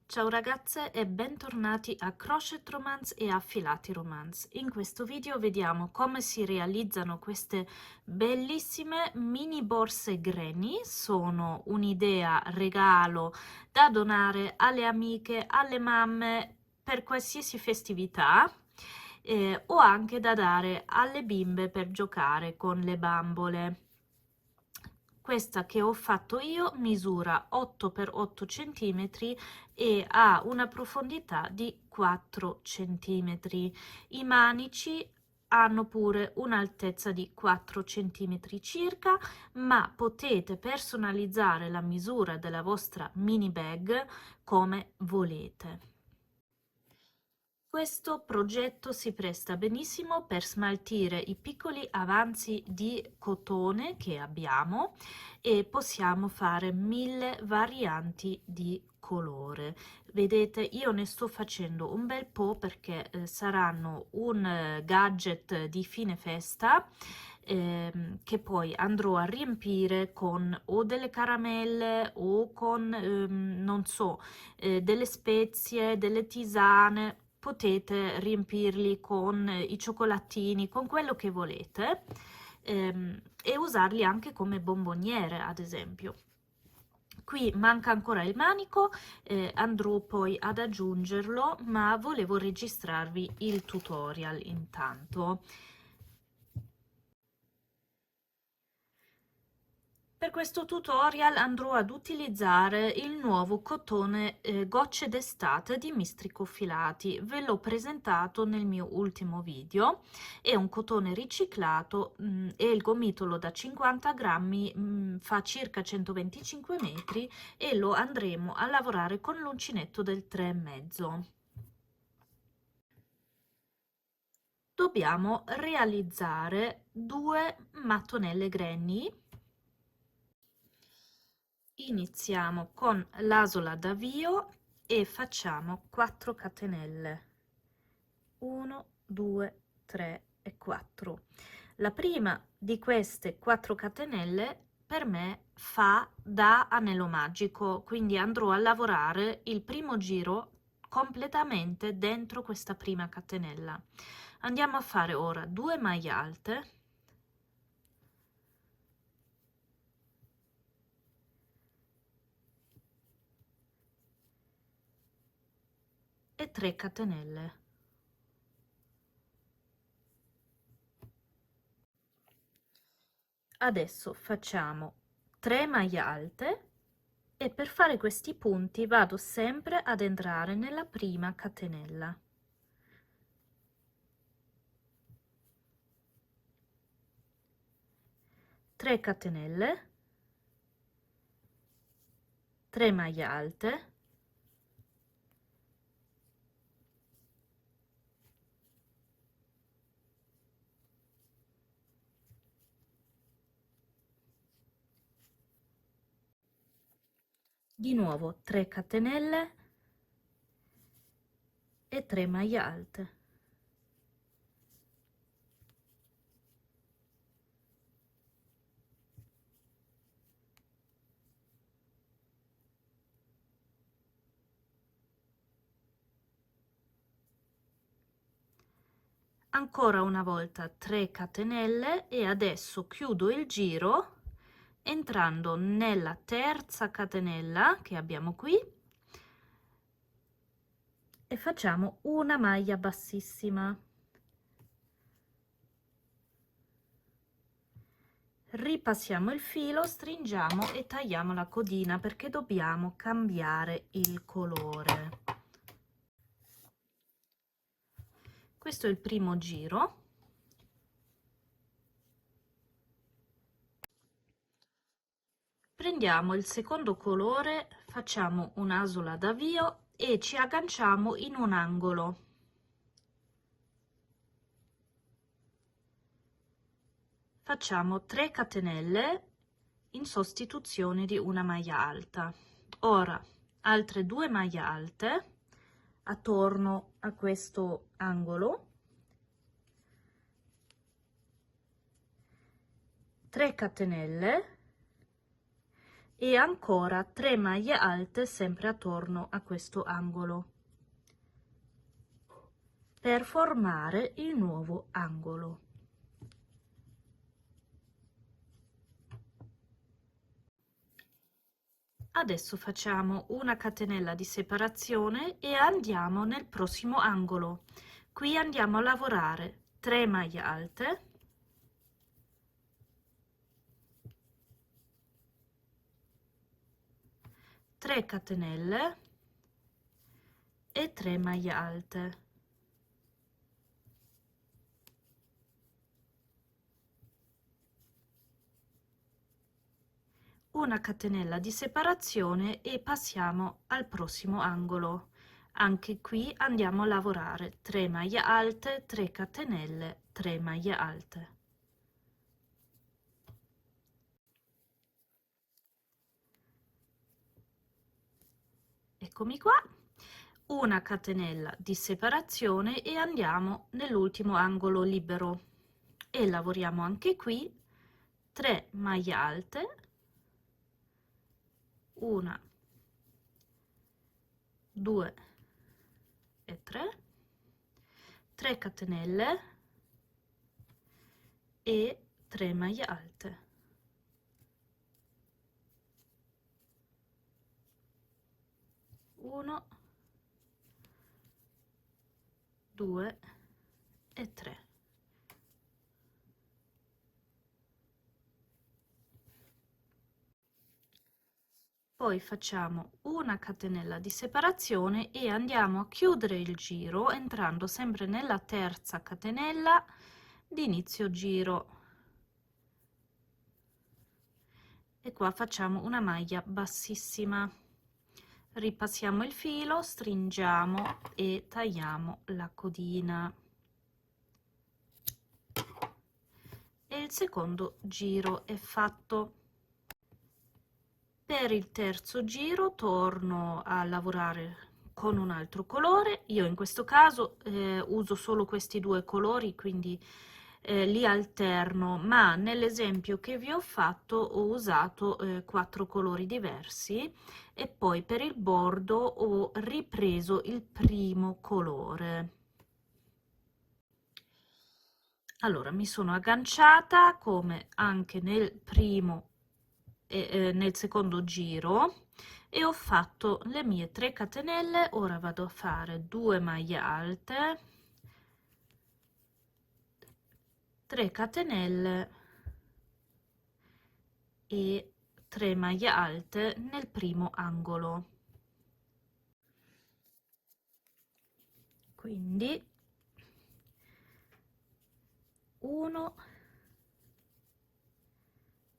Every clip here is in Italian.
Ciao ragazze e bentornati a Crochet Romance e a Filati Romance. In questo video vediamo come si realizzano queste bellissime mini borse granny. Sono un'idea regalo da donare alle amiche, alle mamme per qualsiasi festività o anche da dare alle bimbe per giocare con le bambole. Questa che ho fatto io misura 8x8 cm e ha una profondità di 4 cm. I manici hanno pure un'altezza di 4 cm circa, ma potete personalizzare la misura della vostra mini bag come volete. Questo progetto si presta benissimo per smaltire i piccoli avanzi di cotone che abbiamo e possiamo fare 1000 varianti di colore. Vedete, io ne sto facendo un bel po' perché saranno un gadget di fine festa che poi andrò a riempire con o delle caramelle o con, non so, delle spezie, delle tisane. Potete riempirli con i cioccolatini, con quello che volete, e usarli anche come bomboniere, ad esempio. Qui manca ancora il manico, andrò poi ad aggiungerlo, ma volevo registrarvi il tutorial intanto. Per questo tutorial andrò ad utilizzare il nuovo cotone gocce d'estate di Mistrico Filati. Ve l'ho presentato nel mio ultimo video. È un cotone riciclato e il gomitolo da 50 grammi fa circa 125 metri e lo andremo a lavorare con l'uncinetto del 3,5. Dobbiamo realizzare 2 mattonelle granny. Iniziamo con l'asola d'avvio e facciamo 4 catenelle, 1 2 3 e 4. La prima di queste 4 catenelle per me fa da anello magico, quindi andrò a lavorare il primo giro completamente dentro questa prima catenella. Andiamo a fare ora 2 maglie alte e 3 catenelle. Adesso facciamo 3 maglie alte e per fare questi punti vado sempre ad entrare nella prima catenella. Tre catenelle, 3 maglie alte, di nuovo 3 catenelle e 3 maglie alte. Ancora una volta 3 catenelle e adesso chiudo il giro entrando nella terza catenella che abbiamo qui e facciamo una maglia bassissima. Ripassiamo il filo, stringiamo e tagliamo la codina perché dobbiamo cambiare il colore. Questo è il primo giro. Prendiamo il secondo colore, facciamo un'asola d'avvio e ci agganciamo in un angolo. Facciamo 3 catenelle in sostituzione di una maglia alta. Ora altre 2 maglie alte attorno a questo angolo, 3 catenelle e ancora 3 maglie alte sempre attorno a questo angolo per formare il nuovo angolo. Adesso facciamo una catenella di separazione e andiamo nel prossimo angolo. Qui andiamo a lavorare 3 maglie alte, tre catenelle e 3 maglie alte. Una catenella di separazione e passiamo al prossimo angolo. Anche qui andiamo a lavorare 3 maglie alte, 3 catenelle, 3 maglie alte. Eccomi qua, una catenella di separazione e andiamo nell'ultimo angolo libero e lavoriamo anche qui 3 maglie alte, una, 2 e 3, 3 catenelle e 3 maglie alte. Uno, 2 e 3. Poi facciamo una catenella di separazione e andiamo a chiudere il giro entrando sempre nella terza catenella di inizio giro. E qua facciamo una maglia bassissima. Ripassiamo il filo, stringiamo e tagliamo la codina. E il secondo giro è fatto. Per il terzo giro torno a lavorare con un altro colore. Io in questo caso uso solo questi due colori, quindi li alterno, ma nell'esempio che vi ho fatto ho usato 4 colori diversi e poi per il bordo ho ripreso il primo colore. Allora, mi sono agganciata come anche nel primo e nel secondo giro e ho fatto le mie 3 catenelle. Ora vado a fare 2 maglie alte, 3 catenelle e 3 maglie alte nel primo angolo. Quindi 1,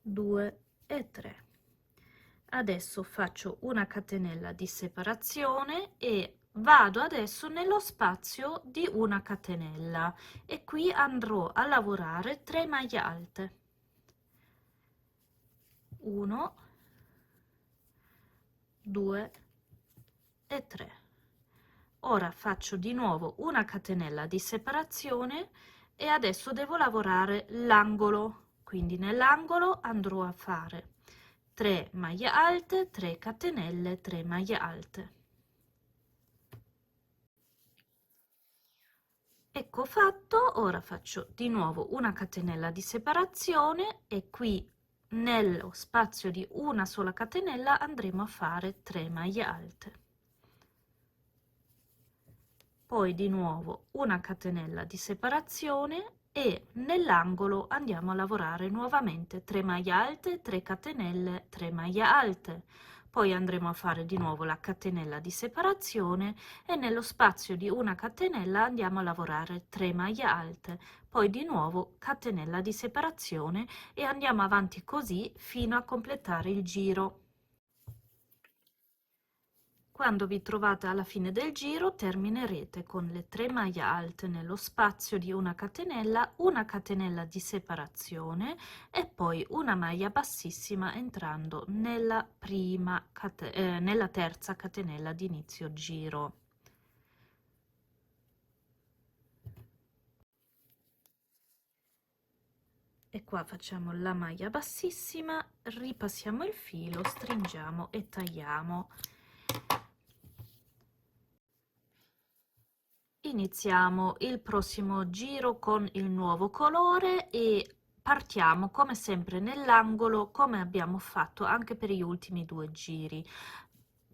2 e 3. Adesso faccio una catenella di separazione e vado adesso nello spazio di una catenella e qui andrò a lavorare 3 maglie alte. 1, 2 e 3. Ora faccio di nuovo una catenella di separazione e adesso devo lavorare l'angolo, quindi nell'angolo andrò a fare 3 maglie alte, 3 catenelle, 3 maglie alte. Ecco fatto. Ora faccio di nuovo una catenella di separazione e qui nello spazio di una sola catenella andremo a fare 3 maglie alte. Poi di nuovo una catenella di separazione e nell'angolo andiamo a lavorare nuovamente 3 maglie alte, 3 catenelle, 3 maglie alte. Poi andremo a fare di nuovo la catenella di separazione e nello spazio di una catenella andiamo a lavorare 3 maglie alte, poi di nuovo catenella di separazione e andiamo avanti così fino a completare il giro. Quando vi trovate alla fine del giro terminerete con le 3 maglie alte nello spazio di una catenella di separazione e poi una maglia bassissima entrando nella nella terza catenella di inizio giro. e qua facciamo la maglia bassissima, ripassiamo il filo, stringiamo e tagliamo. Iniziamo il prossimo giro con il nuovo colore e partiamo come sempre nell'angolo, come abbiamo fatto anche per gli ultimi 2 giri.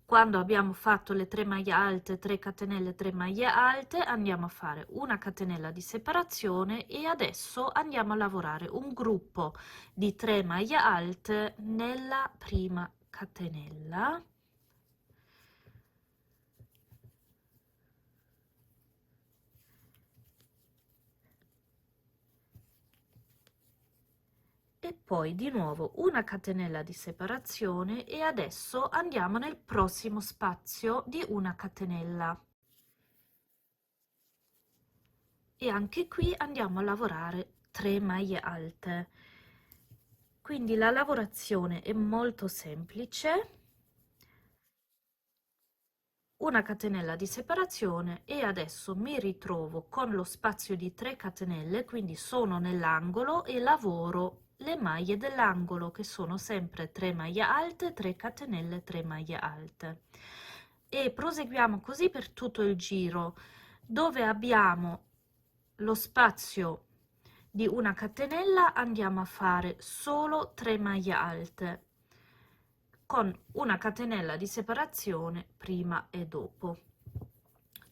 Quando abbiamo fatto le 3 maglie alte, 3 catenelle, 3 maglie alte, andiamo a fare una catenella di separazione e adesso andiamo a lavorare un gruppo di 3 maglie alte nella prima catenella. E poi di nuovo una catenella di separazione e adesso andiamo nel prossimo spazio di una catenella. E anche qui andiamo a lavorare 3 maglie alte. Quindi la lavorazione è molto semplice. Una catenella di separazione e adesso mi ritrovo con lo spazio di 3 catenelle, quindi sono nell'angolo e lavoro le maglie dell'angolo che sono sempre 3 maglie alte, 3 catenelle, 3 maglie alte. E proseguiamo così per tutto il giro. Dove abbiamo lo spazio di una catenella andiamo a fare solo 3 maglie alte con una catenella di separazione prima e dopo.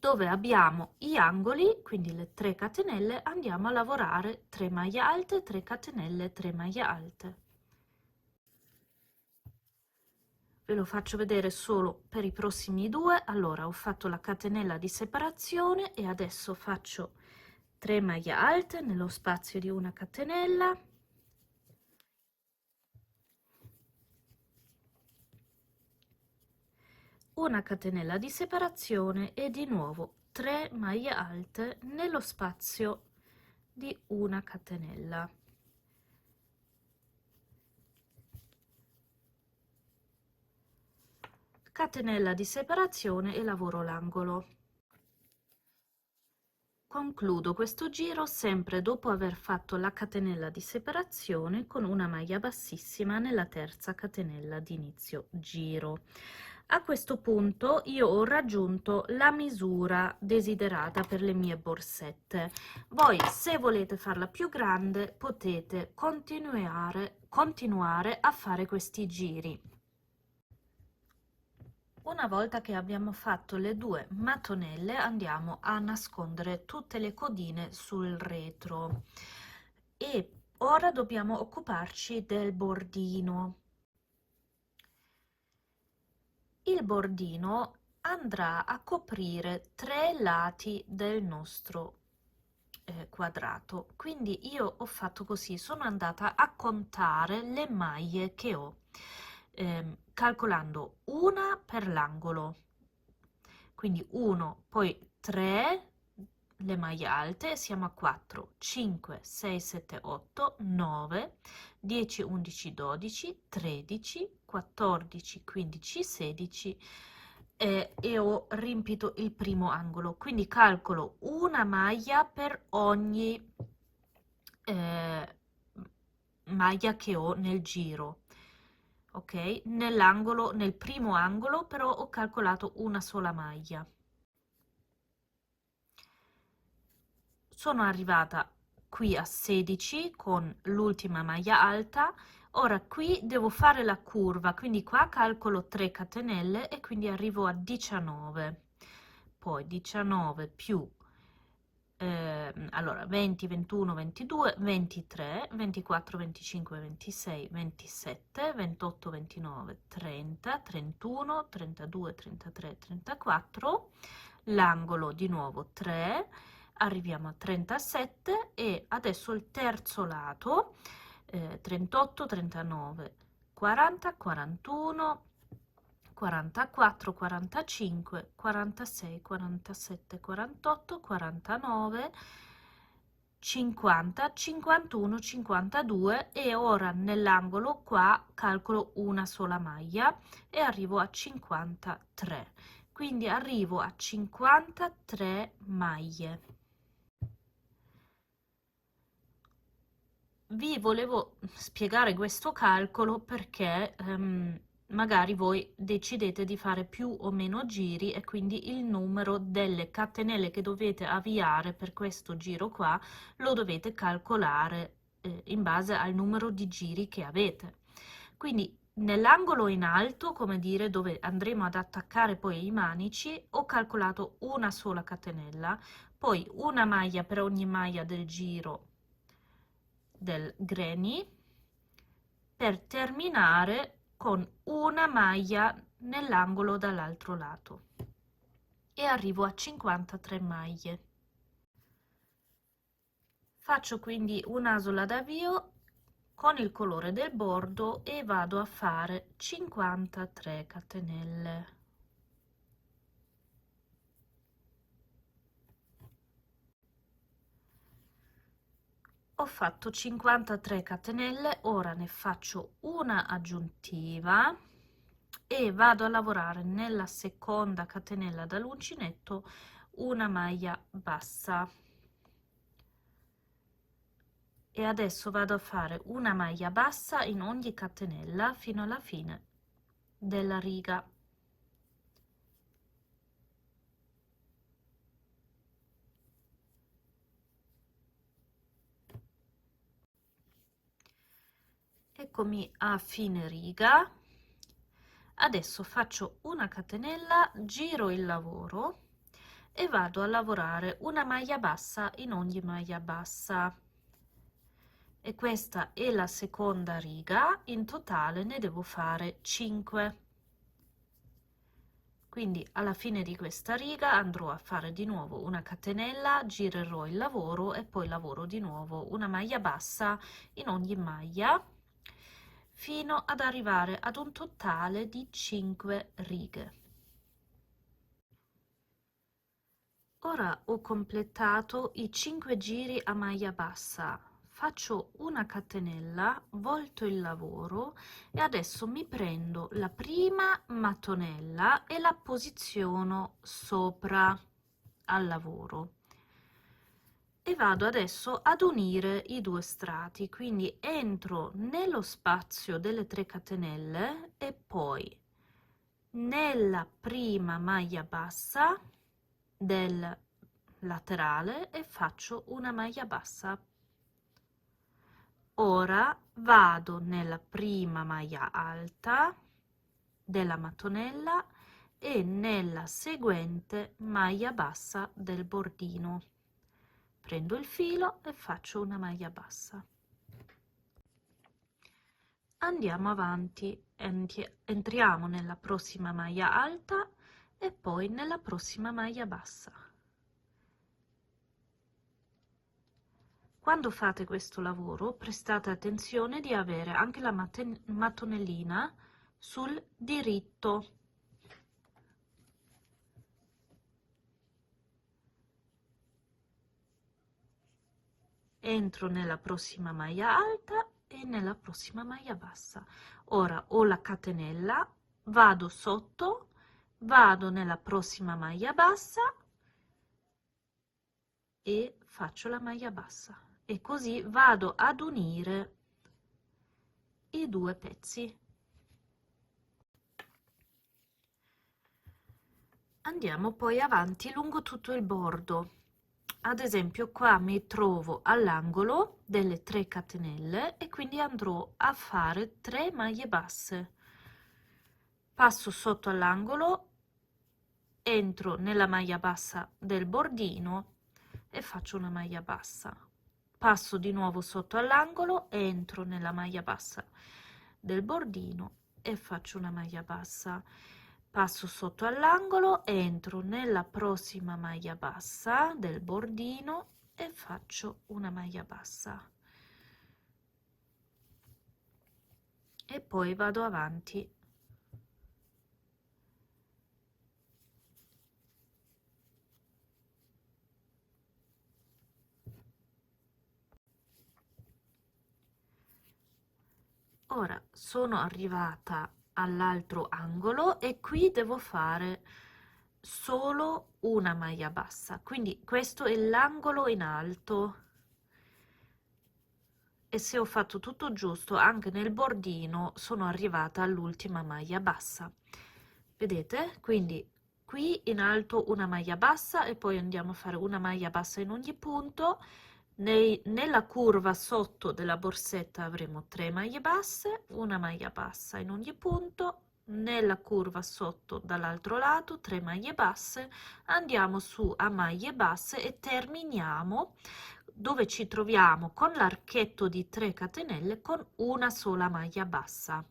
Dove abbiamo gli angoli, quindi le 3 catenelle, andiamo a lavorare 3 maglie alte, 3 catenelle, 3 maglie alte. Ve lo faccio vedere solo per i prossimi 2. Allora, ho fatto la catenella di separazione e adesso faccio 3 maglie alte nello spazio di una catenella, una catenella di separazione e di nuovo 3 maglie alte nello spazio di una catenella. Catenella di separazione e lavoro l'angolo. Concludo questo giro sempre dopo aver fatto la catenella di separazione con una maglia bassissima nella terza catenella di inizio giro. A questo punto io ho raggiunto la misura desiderata per le mie borsette. Voi, se volete farla più grande, potete continuare a fare questi giri. Una volta che abbiamo fatto le 2 mattonelle andiamo a nascondere tutte le codine sul retro e ora dobbiamo occuparci del bordino. Il bordino andrà a coprire 3 lati del nostro quadrato, quindi io ho fatto così, sono andata a contare le maglie che ho, calcolando una per l'angolo, quindi 1, poi 3 le maglie alte, siamo a 4, 5, 6, 7, 8, 9, 10, 11, 12, 13, 14, 15, 16 e ho riempito il primo angolo, quindi calcolo una maglia per ogni maglia che ho nel giro, ok? Nell'angolo, nel primo angolo però ho calcolato una sola maglia. Sono arrivata qui a 16 con l'ultima maglia alta. Ora qui devo fare la curva, quindi qua calcolo 3 catenelle e quindi arrivo a 19, poi 19 più allora 20, 21, 22, 23, 24, 25, 26, 27, 28, 29, 30, 31, 32, 33, 34, l'angolo di nuovo 3, arriviamo a 37 e adesso il terzo lato, 38, 39, 40, 41, 44, 45, 46, 47, 48, 49, 50, 51, 52 e ora nell'angolo qua calcolo una sola maglia e arrivo a 53. Quindi arrivo a 53 maglie. vi volevo spiegare questo calcolo perché magari voi decidete di fare più o meno giri e quindi il numero delle catenelle che dovete avviare per questo giro qua lo dovete calcolare in base al numero di giri che avete. Quindi nell'angolo in alto, come dire, dove andremo ad attaccare poi i manici, ho calcolato una sola catenella, poi una maglia per ogni maglia del giro del granny, per terminare con una maglia nell'angolo dall'altro lato e arrivo a 53 maglie. Faccio quindi un'asola d'avvio con il colore del bordo e vado a fare 53 catenelle. Ho fatto 53 catenelle, ora ne faccio una aggiuntiva e vado a lavorare nella seconda catenella dall'uncinetto una maglia bassa, e adesso vado a fare una maglia bassa in ogni catenella fino alla fine della riga. Eccomi a fine riga. Adesso faccio una catenella, giro il lavoro e vado a lavorare una maglia bassa in ogni maglia bassa, e questa è la seconda riga. In totale ne devo fare 5, quindi alla fine di questa riga andrò a fare di nuovo una catenella, girerò il lavoro e poi lavoro di nuovo una maglia bassa in ogni maglia fino ad arrivare ad un totale di 5 righe. Ora ho completato i 5 giri a maglia bassa, faccio una catenella, volto il lavoro e adesso mi prendo la prima mattonella e la posiziono sopra al lavoro e vado adesso ad unire i due strati, quindi entro nello spazio delle 3 catenelle e poi nella prima maglia bassa del laterale e faccio una maglia bassa. Ora vado nella prima maglia alta della mattonella e nella seguente maglia bassa del bordino. Prendo il filo e faccio una maglia bassa. Andiamo avanti, entriamo nella prossima maglia alta e poi nella prossima maglia bassa. Quando fate questo lavoro prestate attenzione di avere anche la mattonellina sul diritto. Entro nella prossima maglia alta e nella prossima maglia bassa. Ora ho la catenella, vado sotto, vado nella prossima maglia bassa e faccio la maglia bassa, e così vado ad unire i due pezzi. Andiamo poi avanti lungo tutto il bordo. Ad esempio qua mi trovo all'angolo delle 3 catenelle e quindi andrò a fare 3 maglie basse. Passo sotto all'angolo, entro nella maglia bassa del bordino e faccio una maglia bassa. Passo di nuovo sotto all'angolo, entro nella maglia bassa del bordino e faccio una maglia bassa. Passo sotto all'angolo, entro nella prossima maglia bassa del bordino e faccio una maglia bassa. E poi vado avanti. Ora sono arrivata all'altro angolo e qui devo fare solo una maglia bassa, quindi questo è l'angolo in alto e se ho fatto tutto giusto anche nel bordino sono arrivata all'ultima maglia bassa, vedete? Quindi qui in alto una maglia bassa e poi andiamo a fare una maglia bassa in ogni punto. Nella curva sotto della borsetta avremo 3 maglie basse, una maglia bassa in ogni punto, nella curva sotto dall'altro lato 3 maglie basse, andiamo su a maglie basse e terminiamo dove ci troviamo con l'archetto di 3 catenelle con una sola maglia bassa.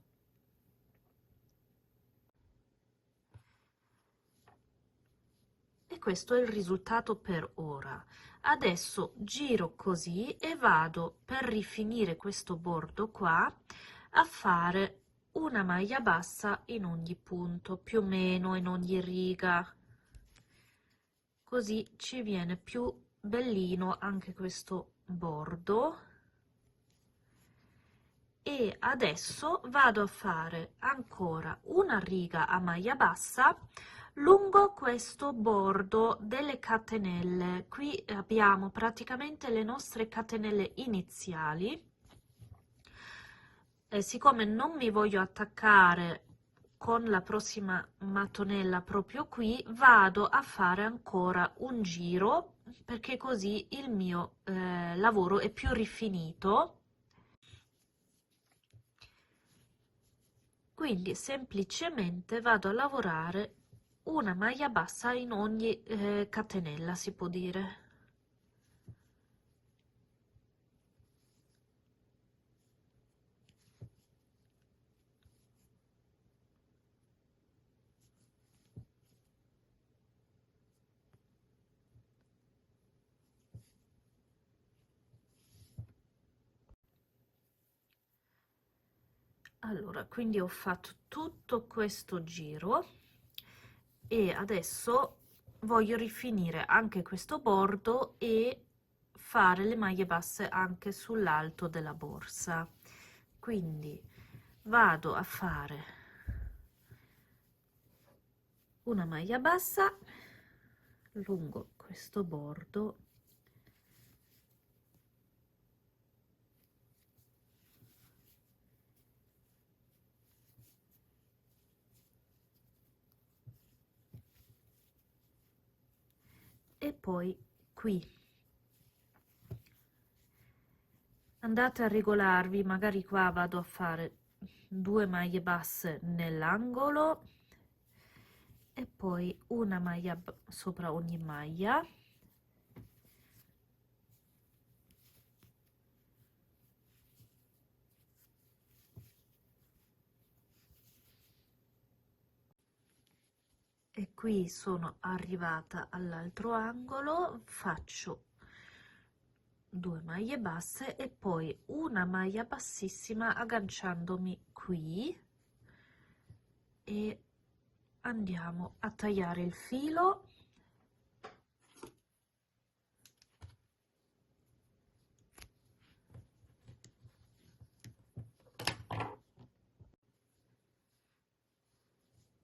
E questo è il risultato per ora. Adesso giro così e vado, per rifinire questo bordo qua, a fare una maglia bassa in ogni punto, più o meno in ogni riga, così ci viene più bellino anche questo bordo. E adesso vado a fare ancora una riga a maglia bassa lungo questo bordo delle catenelle. Qui abbiamo praticamente le nostre catenelle iniziali. Siccome non mi voglio attaccare con la prossima mattonella proprio qui, vado a fare ancora un giro perché così il mio lavoro è più rifinito. Quindi semplicemente vado a lavorare una maglia bassa in ogni catenella, si può dire. Allora, quindi ho fatto tutto questo giro e adesso voglio rifinire anche questo bordo e fare le maglie basse anche sull'alto della borsa. Quindi vado a fare una maglia bassa lungo questo bordo e poi qui andate a regolarvi, magari qua vado a fare 2 maglie basse nell'angolo e poi una maglia sopra ogni maglia e qui sono arrivata all'altro angolo, faccio 2 maglie basse e poi una maglia bassissima agganciandomi qui e andiamo a tagliare il filo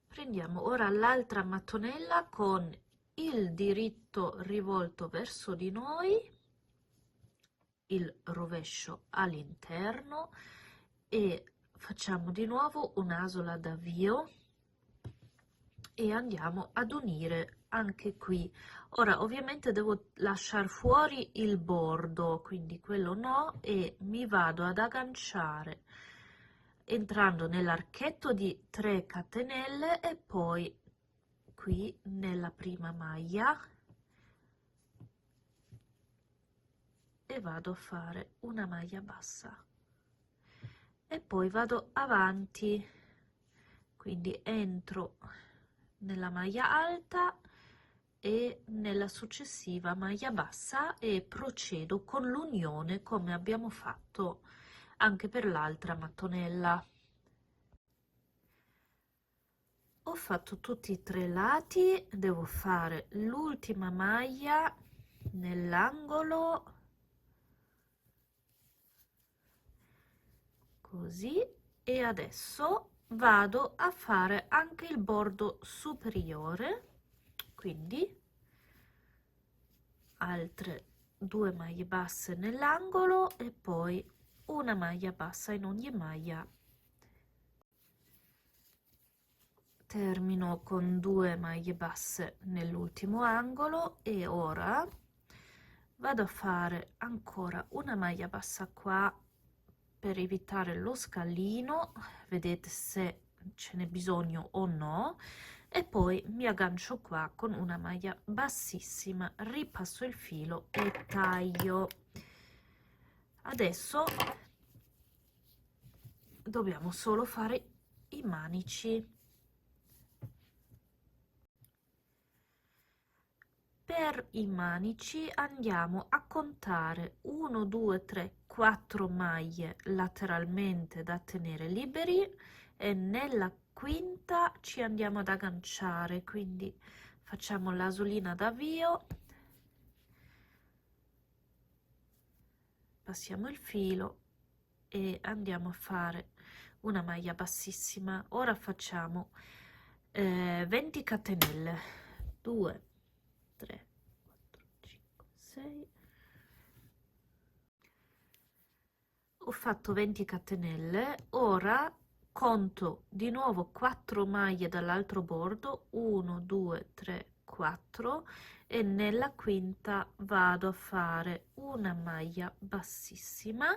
prendiamo ora l'altra mattonella con il diritto rivolto verso di noi, il rovescio all'interno e facciamo di nuovo un'asola d'avvio e andiamo ad unire anche qui. Ora ovviamente devo lasciare fuori il bordo, quindi quello no, e mi vado ad agganciare entrando nell'archetto di 3 catenelle e poi qui nella prima maglia e vado a fare una maglia bassa e poi vado avanti, quindi entro nella maglia alta e nella successiva maglia bassa e procedo con l'unione come abbiamo fatto anche per l'altra mattonella. Ho fatto tutti e 3 lati, devo fare l'ultima maglia nell'angolo così e adesso vado a fare anche il bordo superiore, quindi altre 2 maglie basse nell'angolo e poi una maglia bassa in ogni maglia. Termino con 2 maglie basse nell'ultimo angolo e ora vado a fare ancora una maglia bassa qua per evitare lo scalino, vedete se ce n'è bisogno o no, e poi mi aggancio qua con una maglia bassissima, ripasso il filo e taglio. Adesso dobbiamo solo fare i manici. Per i manici andiamo a contare 1, 2, 3, 4 maglie lateralmente da tenere liberi e nella quinta ci andiamo ad agganciare, quindi facciamo l'asolina d'avvio, passiamo il filo e andiamo a fare una maglia bassissima. Ora facciamo 20 catenelle, 2, 3, 4, 5, 6. Ho fatto 20 catenelle, ora conto di nuovo 4 maglie dall'altro bordo, 1, 2, 3, 4, e nella quinta vado a fare una maglia bassissima.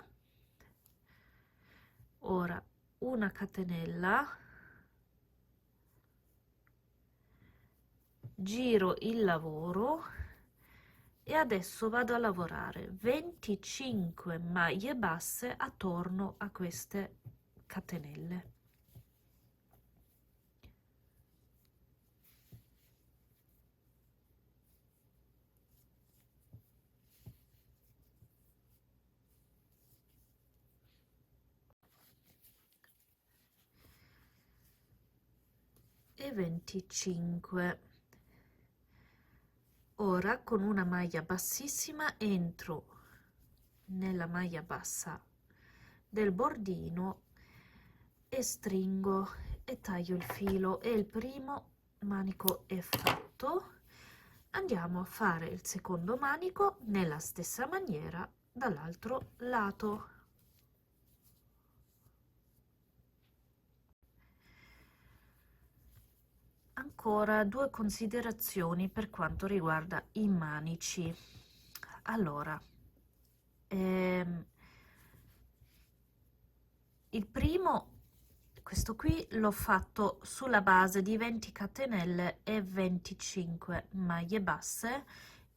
Ora una catenella, giro il lavoro e adesso vado a lavorare 25 maglie basse attorno a queste catenelle. E 25. Ora con una maglia bassissima entro nella maglia bassa del bordino e stringo e taglio il filo e il primo manico è fatto. Andiamo a fare il secondo manico nella stessa maniera dall'altro lato. Ancora 2 considerazioni per quanto riguarda i manici. Allora, il primo, questo qui, l'ho fatto sulla base di 20 catenelle e 25 maglie basse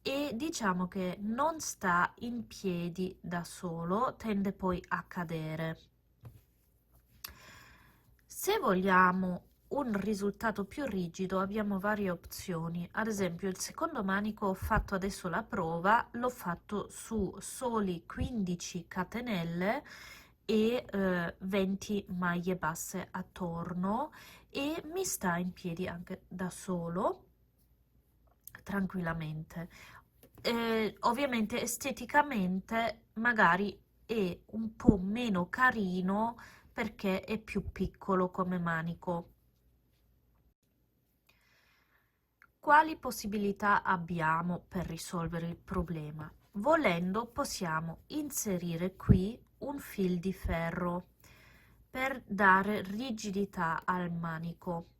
e diciamo che non sta in piedi da solo, tende poi a cadere. Se vogliamo un risultato più rigido abbiamo varie opzioni, ad esempio il secondo manico ho fatto adesso la prova, l'ho fatto su soli 15 catenelle e 20 maglie basse attorno e mi sta in piedi anche da solo tranquillamente. Ovviamente esteticamente magari è un po' meno carino perché è più piccolo come manico. Quali possibilità abbiamo per risolvere il problema? Volendo possiamo inserire qui un fil di ferro per dare rigidità al manico,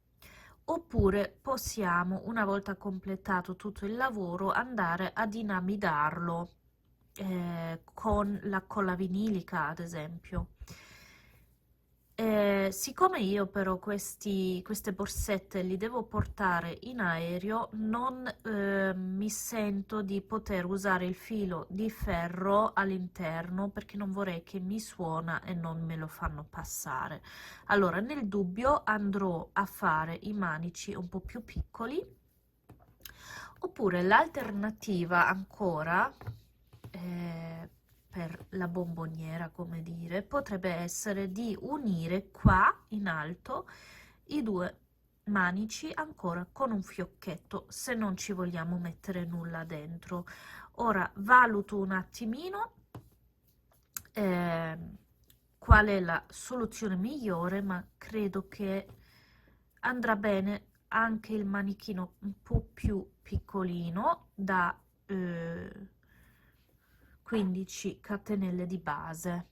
oppure possiamo, una volta completato tutto il lavoro, andare a dinamidarlo con la colla vinilica, ad esempio. Siccome io però queste borsette li devo portare in aereo, non mi sento di poter usare il filo di ferro all'interno perché non vorrei che mi suona e non me lo fanno passare. Allora, nel dubbio andrò a fare i manici un po' più piccoli, oppure l'alternativa ancora per la bomboniera, come dire, potrebbe essere di unire qua in alto i 2 manici ancora con un fiocchetto se non ci vogliamo mettere nulla dentro. Ora valuto un attimino qual è la soluzione migliore, ma credo che andrà bene anche il manichino un po' più piccolino da 15 catenelle di base.